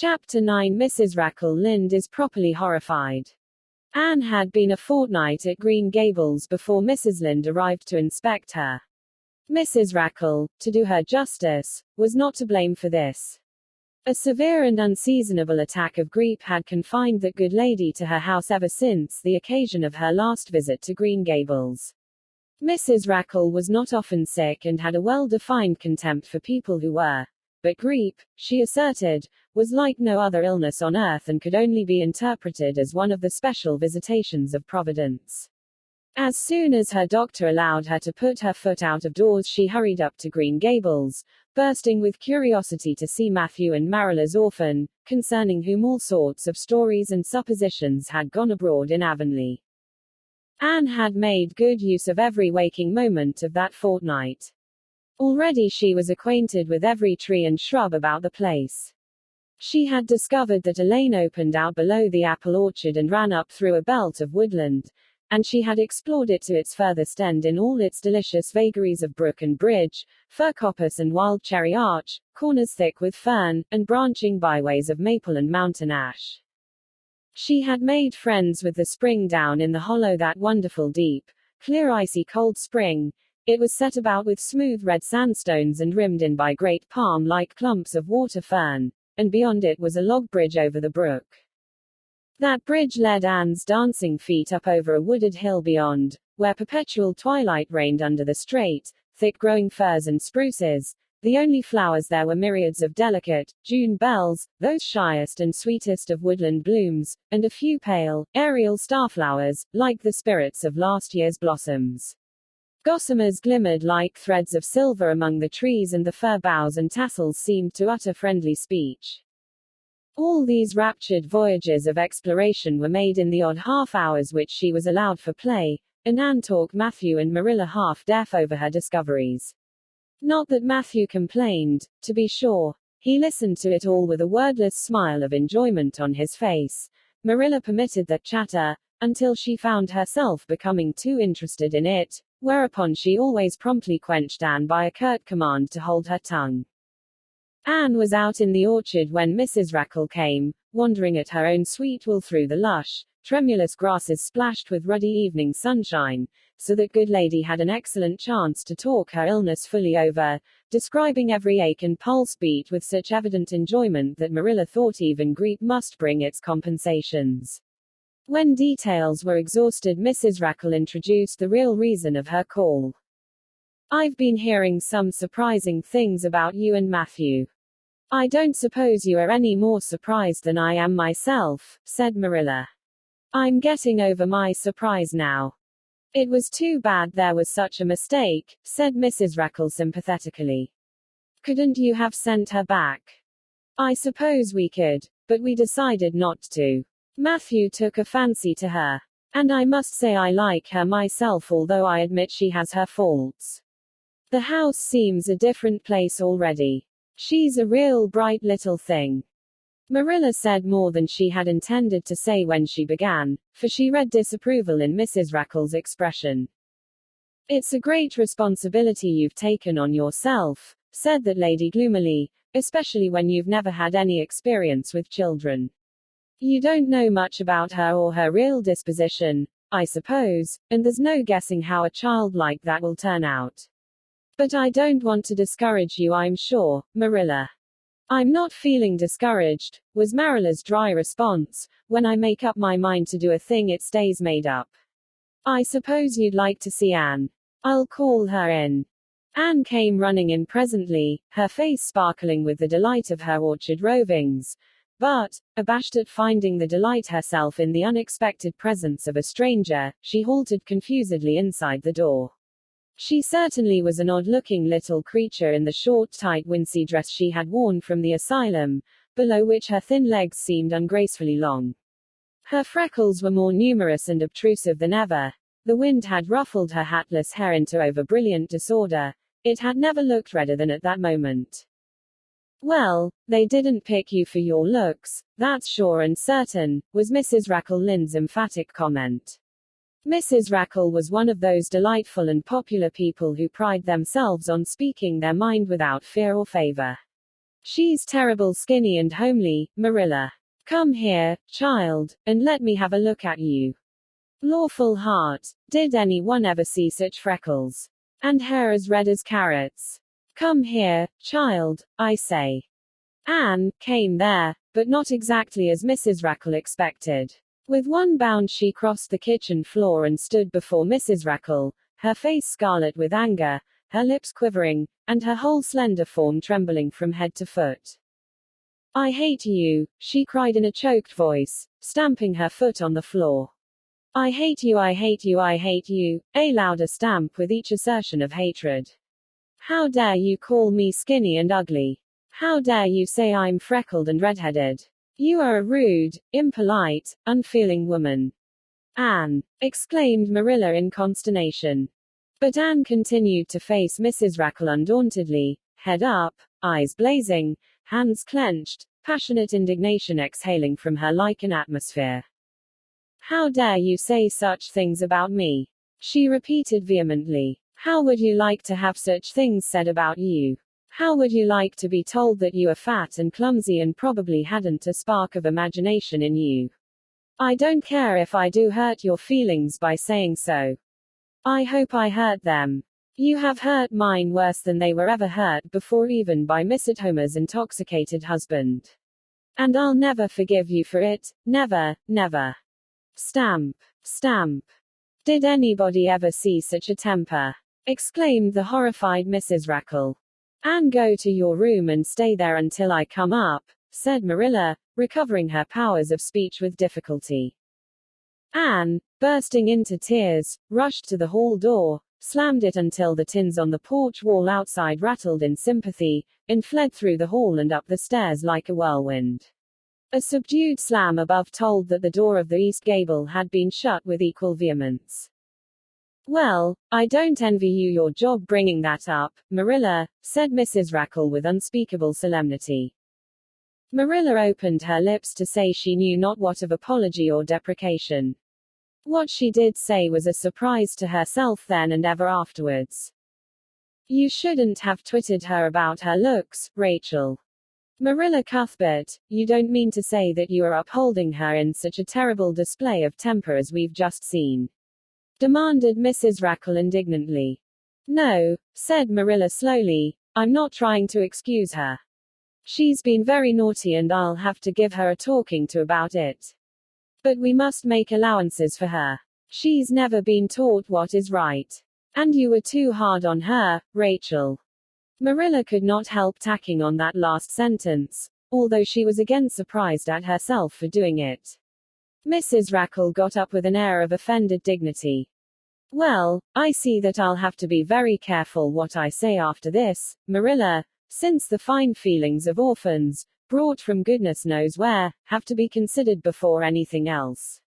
Chapter 9. Mrs. Rackle Lynde is properly horrified. Anne had been a fortnight at Green Gables before Mrs. Lynde arrived to inspect her. Mrs. Rackle, to do her justice, was not to blame for this. A severe and unseasonable attack of grippe had confined that good lady to her house ever since the occasion of her last visit to Green Gables. Mrs. Rackle was not often sick and had a well-defined contempt for people who were. But grippe, she asserted, was like no other illness on earth and could only be interpreted as one of the special visitations of Providence. As soon as her doctor allowed her to put her foot out of doors, she hurried up to Green Gables, bursting with curiosity to see Matthew and Marilla's orphan, concerning whom all sorts of stories and suppositions had gone abroad in Avonlea. Anne had made good use of every waking moment of that fortnight. Already she was acquainted with every tree and shrub about the place. She had discovered that a lane opened out below the apple orchard and ran up through a belt of woodland, and she had explored it to its furthest end in all its delicious vagaries of brook and bridge, fir coppice and wild cherry arch, corners thick with fern, and branching byways of maple and mountain ash. She had made friends with the spring down in the hollow, that wonderful deep, clear icy cold spring. It was set about with smooth red sandstones and rimmed in by great palm-like clumps of water fern, and beyond it was a log bridge over the brook. That bridge led Anne's dancing feet up over a wooded hill beyond, where perpetual twilight reigned under the straight, thick-growing firs and spruces. The only flowers there were myriads of delicate, June bells, those shyest and sweetest of woodland blooms, and a few pale, aerial starflowers, like the spirits of last year's blossoms. Gossamers glimmered like threads of silver among the trees, and the fir boughs and tassels seemed to utter friendly speech. All these raptured voyages of exploration were made in the odd half-hours which she was allowed for play, and Anne talked Matthew and Marilla half-deaf over her discoveries. Not that Matthew complained, to be sure. He listened to it all with a wordless smile of enjoyment on his face. Marilla permitted that chatter, until she found herself becoming too interested in it, whereupon she always promptly quenched Anne by a curt command to hold her tongue. Anne was out in the orchard when Mrs. Rackle came, wandering at her own sweet will through the lush, tremulous grasses splashed with ruddy evening sunshine, so that good lady had an excellent chance to talk her illness fully over, describing every ache and pulse beat with such evident enjoyment that Marilla thought even grippe must bring its compensations. When details were exhausted, Mrs. Rackle introduced the real reason of her call. "I've been hearing some surprising things about you and Matthew. I don't suppose you are any more surprised than I am myself," said Marilla. "I'm getting over my surprise now." "It was too bad there was such a mistake," said Mrs. Rackle sympathetically. "Couldn't you have sent her back?" "I suppose we could, but we decided not to. Matthew took a fancy to her. And I must say I like her myself, although I admit she has her faults. The house seems a different place already. She's a real bright little thing." Marilla said more than she had intended to say when she began, for she read disapproval in Mrs. Rackle's expression. "It's a great responsibility you've taken on yourself," said that lady gloomily, "especially when you've never had any experience with children. You don't know much about her or her real disposition, I suppose, and there's no guessing how a child like that will turn out. But I don't want to discourage you, I'm sure, Marilla." "I'm not feeling discouraged," was Marilla's dry response. "When I make up my mind to do a thing, it stays made up. I suppose you'd like to see Anne. I'll call her in." Anne came running in presently, her face sparkling with the delight of her orchard rovings. But, abashed at finding the delight herself in the unexpected presence of a stranger, she halted confusedly inside the door. She certainly was an odd-looking little creature in the short, tight wincey dress she had worn from the asylum, below which her thin legs seemed ungracefully long. Her freckles were more numerous and obtrusive than ever. The wind had ruffled her hatless hair into over-brilliant disorder. It had never looked redder than at that moment. "Well, they didn't pick you for your looks, that's sure and certain," was Mrs. Rackle Lynde's emphatic comment. Mrs. Rackle was one of those delightful and popular people who pride themselves on speaking their mind without fear or favor. She's terrible skinny and homely, Marilla. Come here, child, and let me have a look at you. Lawful heart, did anyone ever see such freckles? And hair as red as carrots? Come here, child, I say. Anne came there, but not exactly as Mrs. Rackle expected. With one bound she crossed the kitchen floor and stood before Mrs. Rackle, her face scarlet with anger, her lips quivering, and her whole slender form trembling from head to foot. I hate you, she cried in a choked voice, stamping her foot on the floor. I hate you, I hate you, I hate you, a louder stamp with each assertion of hatred. How dare you call me skinny and ugly? How dare you say I'm freckled and redheaded? You are a rude, impolite, unfeeling woman. Anne, exclaimed Marilla in consternation. But Anne continued to face Mrs. Rackle undauntedly, head up, eyes blazing, hands clenched, passionate indignation exhaling from her like an atmosphere. How dare you say such things about me? She repeated vehemently. How would you like to have such things said about you? How would you like to be told that you are fat and clumsy and probably hadn't a spark of imagination in you? I don't care if I do hurt your feelings by saying so. I hope I hurt them. You have hurt mine worse than they were ever hurt before, even by Miss Homer's intoxicated husband. And I'll never forgive you for it, never, never. Stamp, stamp. Did anybody ever see such a temper? Exclaimed the horrified Mrs. Rackle. Anne, go to your room and stay there until I come up, said Marilla, recovering her powers of speech with difficulty. Anne, bursting into tears, rushed to the hall door, slammed it until the tins on the porch wall outside rattled in sympathy, and fled through the hall and up the stairs like a whirlwind. A subdued slam above told that the door of the east gable had been shut with equal vehemence. Well, I don't envy you your job bringing that up, Marilla, said Mrs. Rackle with unspeakable solemnity. Marilla opened her lips to say she knew not what of apology or deprecation. What she did say was a surprise to herself then and ever afterwards. You shouldn't have twitted her about her looks, Rachel. Marilla Cuthbert, you don't mean to say that you are upholding her in such a terrible display of temper as we've just seen? Demanded Mrs. Rackle indignantly. No, said Marilla slowly, I'm not trying to excuse her. She's been very naughty and I'll have to give her a talking to about it. But we must make allowances for her. She's never been taught what is right. And you were too hard on her, Rachel. Marilla could not help tacking on that last sentence, although she was again surprised at herself for doing it. Mrs. Rackle got up with an air of offended dignity. Well, I see that I'll have to be very careful what I say after this, Marilla, since the fine feelings of orphans, brought from goodness knows where, have to be considered before anything else.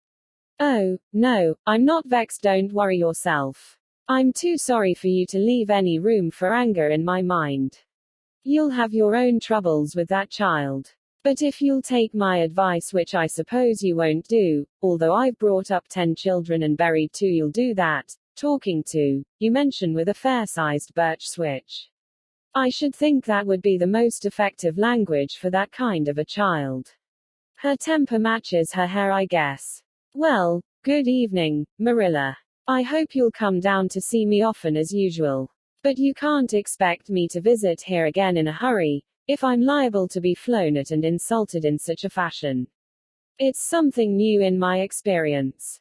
Oh, no, I'm not vexed, don't worry yourself. I'm too sorry for you to leave any room for anger in my mind. You'll have your own troubles with that child. But if you'll take my advice, which I suppose you won't do, although I've brought up 10 children and buried 2, you'll do that, talking to, you mention with a fair-sized birch switch. I should think that would be the most effective language for that kind of a child. Her temper matches her hair, I guess. Well, good evening, Marilla. I hope you'll come down to see me often as usual. But you can't expect me to visit here again in a hurry, if I'm liable to be flown at and insulted in such a fashion. It's something new in my experience.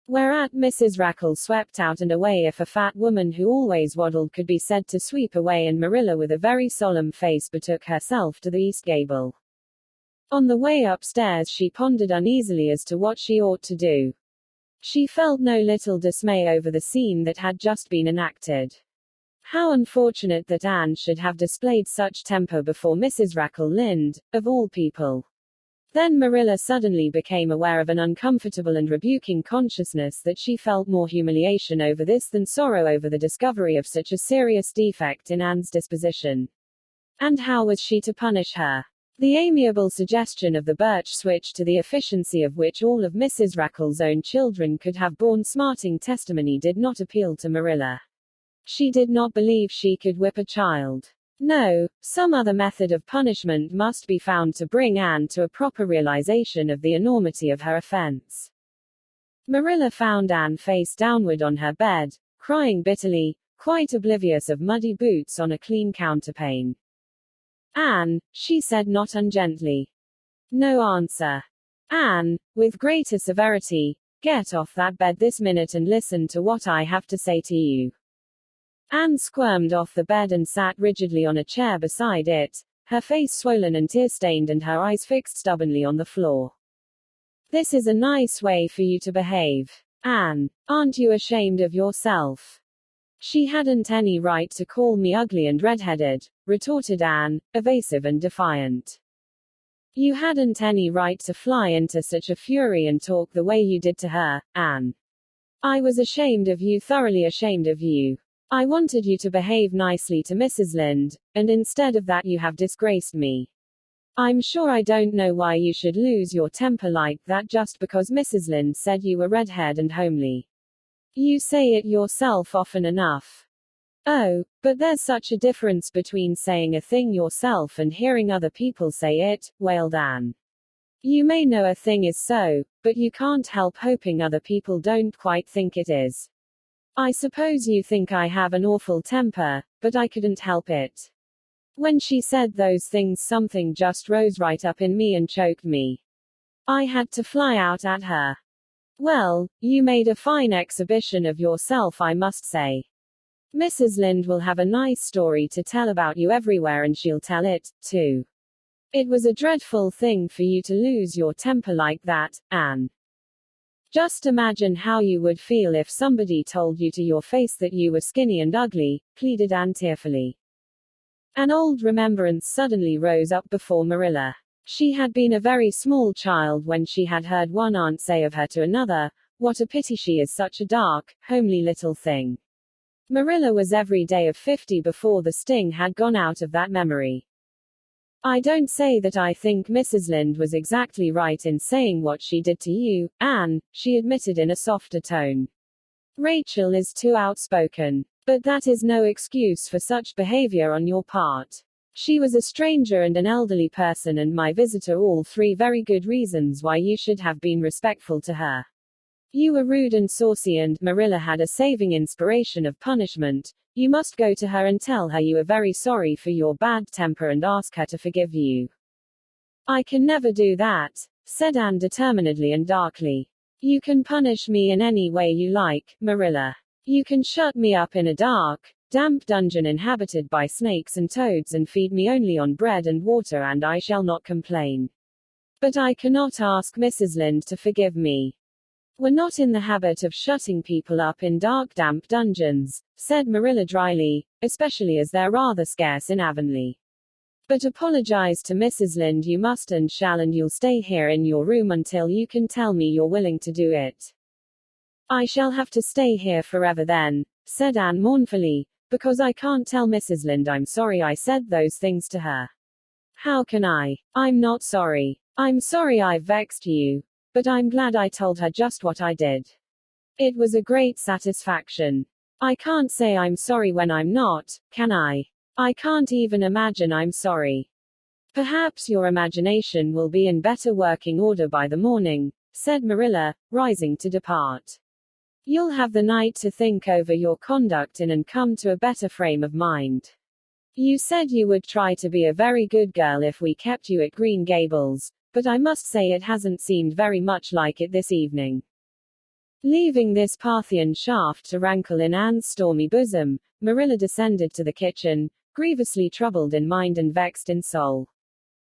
Whereat Mrs. Rackle swept out and away. If a fat woman who always waddled could be said to sweep away, and Marilla with a very solemn face betook herself to the east gable. On the way upstairs she pondered uneasily as to what she ought to do. She felt no little dismay over the scene that had just been enacted. How unfortunate that Anne should have displayed such temper before Mrs. Rackle Lynde, of all people. Then Marilla suddenly became aware of an uncomfortable and rebuking consciousness that she felt more humiliation over this than sorrow over the discovery of such a serious defect in Anne's disposition. And how was she to punish her? The amiable suggestion of the birch switch, to the efficiency of which all of Mrs. Rackle's own children could have borne smarting testimony, did not appeal to Marilla. She did not believe she could whip a child. No, some other method of punishment must be found to bring Anne to a proper realization of the enormity of her offense. Marilla found Anne face downward on her bed, crying bitterly, quite oblivious of muddy boots on a clean counterpane. Anne, she said not ungently. No answer. Anne, with greater severity, get off that bed this minute and listen to what I have to say to you. Anne squirmed off the bed and sat rigidly on a chair beside it, her face swollen and tear-stained and her eyes fixed stubbornly on the floor. This is a nice way for you to behave. Anne, aren't you ashamed of yourself? She hadn't any right to call me ugly and red-headed, retorted Anne, evasive and defiant. You hadn't any right to fly into such a fury and talk the way you did to her, Anne. I was ashamed of you, thoroughly ashamed of you. I wanted you to behave nicely to Mrs. Lynde, and instead of that you have disgraced me. I'm sure I don't know why you should lose your temper like that just because Mrs. Lynde said you were redhaired and homely. You say it yourself often enough. Oh, but there's such a difference between saying a thing yourself and hearing other people say it, wailed Anne. You may know a thing is so, but you can't help hoping other people don't quite think it is. I suppose you think I have an awful temper, but I couldn't help it. When she said those things, something just rose right up in me and choked me. I had to fly out at her. Well, you made a fine exhibition of yourself, I must say. Mrs. Lynde will have a nice story to tell about you everywhere, and she'll tell it, too. It was a dreadful thing for you to lose your temper like that, Anne. Just imagine how you would feel if somebody told you to your face that you were skinny and ugly, pleaded Anne tearfully. An old remembrance suddenly rose up before Marilla. She had been a very small child when she had heard one aunt say of her to another, "What a pity she is such a dark, homely little thing." Marilla was every day of 50 before the sting had gone out of that memory. I don't say that I think Mrs. Lynde was exactly right in saying what she did to you, Anne, she admitted in a softer tone. Rachel is too outspoken. But that is no excuse for such behavior on your part. She was a stranger and an elderly person and my visitor, all three very good reasons why you should have been respectful to her. You were rude and saucy, and Marilla had a saving inspiration of punishment. You must go to her and tell her you are very sorry for your bad temper and ask her to forgive you. I can never do that, said Anne determinedly and darkly. You can punish me in any way you like, Marilla. You can shut me up in a dark, damp dungeon inhabited by snakes and toads and feed me only on bread and water, and I shall not complain. But I cannot ask Mrs. Lynde to forgive me. We're not in the habit of shutting people up in dark, damp dungeons, said Marilla dryly, especially as they're rather scarce in Avonlea. But apologize to Mrs. Lynde you must and shall, and you'll stay here in your room until you can tell me you're willing to do it. I shall have to stay here forever then, said Anne mournfully, because I can't tell Mrs. Lynde I'm sorry I said those things to her. How can I? I'm not sorry. I'm sorry I've vexed you. But I'm glad I told her just what I did. It was a great satisfaction. I can't say I'm sorry when I'm not, can I? I can't even imagine I'm sorry. Perhaps your imagination will be in better working order by the morning, said Marilla, rising to depart. You'll have the night to think over your conduct in and come to a better frame of mind. You said you would try to be a very good girl if we kept you at Green Gables, but I must say it hasn't seemed very much like it this evening. Leaving this Parthian shaft to rankle in Anne's stormy bosom, Marilla descended to the kitchen, grievously troubled in mind and vexed in soul.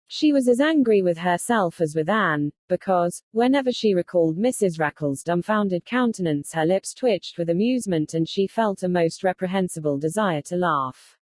She was as angry with herself as with Anne, because, whenever she recalled Mrs. Rackle's dumbfounded countenance, her lips twitched with amusement and she felt a most reprehensible desire to laugh.